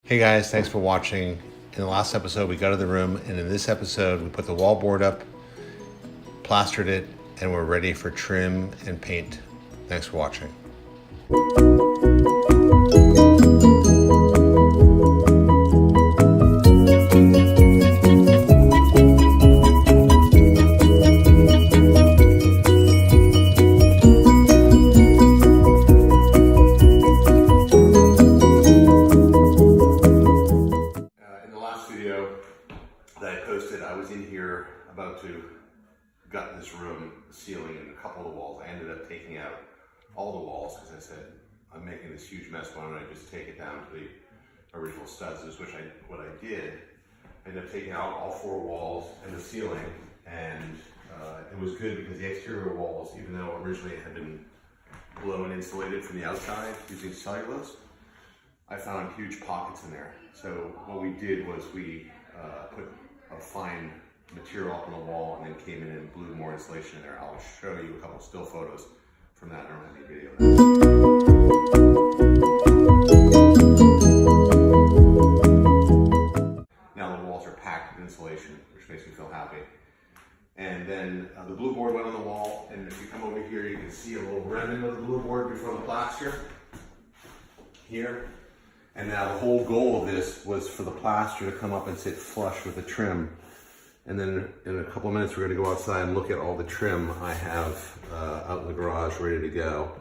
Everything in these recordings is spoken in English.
Hey guys, thanks for watching. In the last episode, we got to the room, and in this episode, we put the wallboard up, plastered it, and we're ready for trim and paint. Thanks for watching. In the last video that I posted, I was in here about to gut this room, ceiling, and a couple of the walls. I ended up taking out all the walls because I said, I'm making this huge mess. Why don't I just take it down to the original studs? What I did. I ended up taking out all four walls and the ceiling, and it was good because the exterior walls, even though originally it had been blown insulated from the outside using cellulose, I found huge pockets in there. So what we did was we put a fine material up on the wall and then came in and glued more insulation in there. I'll show you a couple still photos from that. I don't have any video of that. Now the walls are packed with insulation, which makes me feel happy. And then the blue board went on the wall, and if you come over here, you can see a little remnant of the blue board before the plaster here. And now the whole goal of this was for the plaster to come up and sit flush with the trim. And then in a couple of minutes, we're gonna go outside and look at all the trim I have out in the garage ready to go.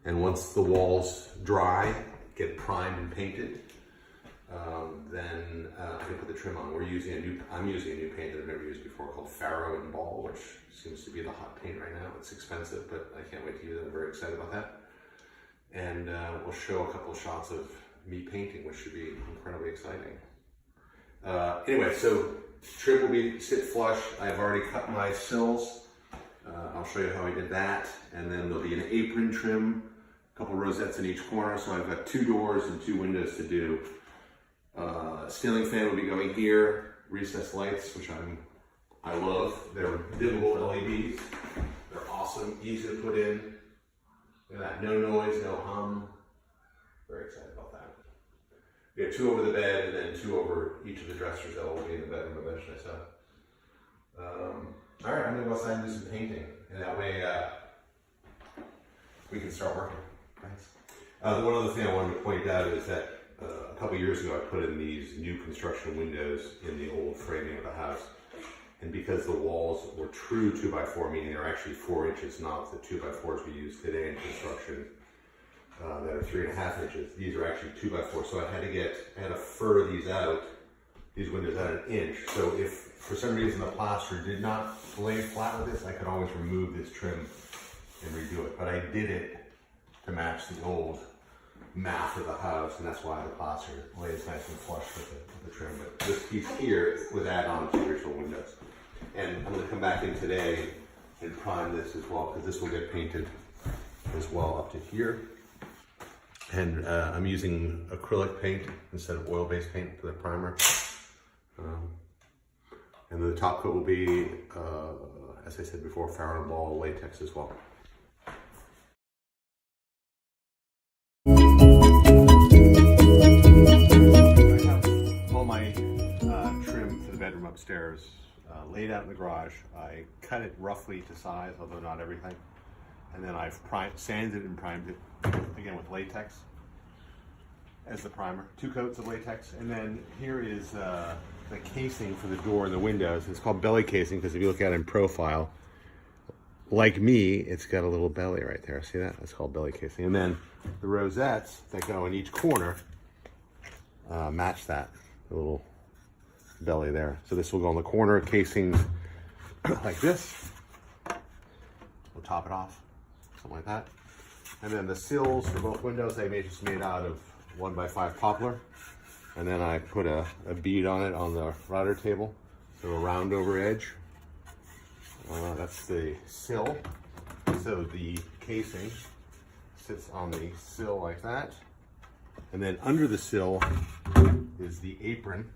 And once the walls dry, get primed and painted, then I can put the trim on. I'm using a new paint that I've never used before called Faro and Ball, which seems to be the hot paint right now. It's expensive, but I can't wait to use it. I'm very excited about that. And we'll show a couple of shots of me painting, which should be incredibly exciting. Anyway, so trim will be sit flush. I've already cut my sills. I'll show you how I did that. And then there'll be an apron trim, a couple rosettes in each corner. So I've got 2 doors and 2 windows to do. Ceiling fan will be going here. Recessed lights, which I love. They're dimmable LEDs. They're awesome, easy to put in. Look at that, no noise, no hum. Very excited about that. We have 2 over the bed and then 2 over each of the dressers that will be in the bedroom eventually. So, all right, I'm gonna go outside and do some painting, and that way we can start working. Thanks. One other thing I wanted to point out is that a couple years ago I put in these new construction windows in the old framing of the house, and because the walls were true 2x4, meaning they're actually 4 inches, not the 2x4s we use today in construction. That are 3.5 inches. These are actually 2x4, so I had to fur these windows out 1 inch. So if for some reason the plaster did not lay flat with this, I could always remove this trim and redo it. But I did it to match the old math of the house, and that's why the plaster lays nice and flush with the trim. But this piece here was added on to the original windows. And I'm going to come back in today and prime this as well, because this will get painted as well up to here. And I'm using acrylic paint instead of oil-based paint for the primer. And the top coat will be, as I said before, Faro and Ball latex as well. I have all my trim for the bedroom upstairs laid out in the garage. I cut it roughly to size, although not everything. And then I've sanded and primed it again with latex as the primer. 2 coats of latex. And then here is the casing for the door and the windows. It's called belly casing because if you look at it in profile, like me, it's got a little belly right there. See that? That's called belly casing. And then the rosettes that go in each corner match that, the little belly there. So this will go in the corner casings like this. We'll top it off. Something like that. And then the sills for both windows, they just made out of 1x5 poplar. And then I put a bead on it on the router table, so a round over edge. That's the sill. So the casing sits on the sill like that. And then under the sill is the apron,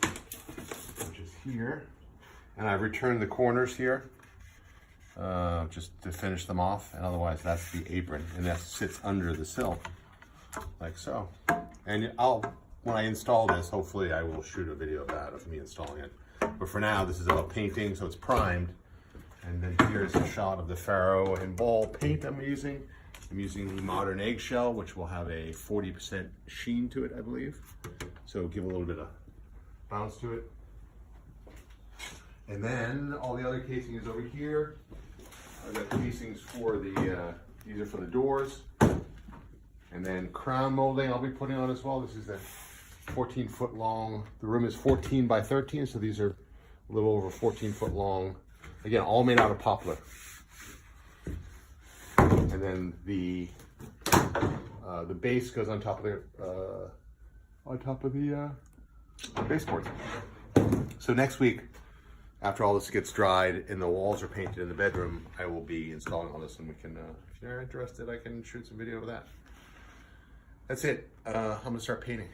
which is here. And I've returned the corners here. Just to finish them off, and otherwise that's the apron, and that sits under the sill like so. And I'll when I install this, hopefully I will shoot a video of that, of me installing it. But for now, this is about painting, so it's primed. And then here's a shot of the Faro and ball paint I'm using. I'm using the modern eggshell, which will have a 40% sheen to it, I believe. So give a little bit of bounce to it. And then all the other casing is over here. I've got casings for the, these are for the doors. And then crown molding I'll be putting on as well. This is a 14-foot long. The room is 14 by 13, so these are a little over 14-foot long. Again, all made out of poplar. And then the base goes on top of the baseboards. So next week, after all this gets dried and the walls are painted in the bedroom, I will be installing all this, and we can, if you're interested, I can shoot some video of that. That's it. I'm gonna start painting.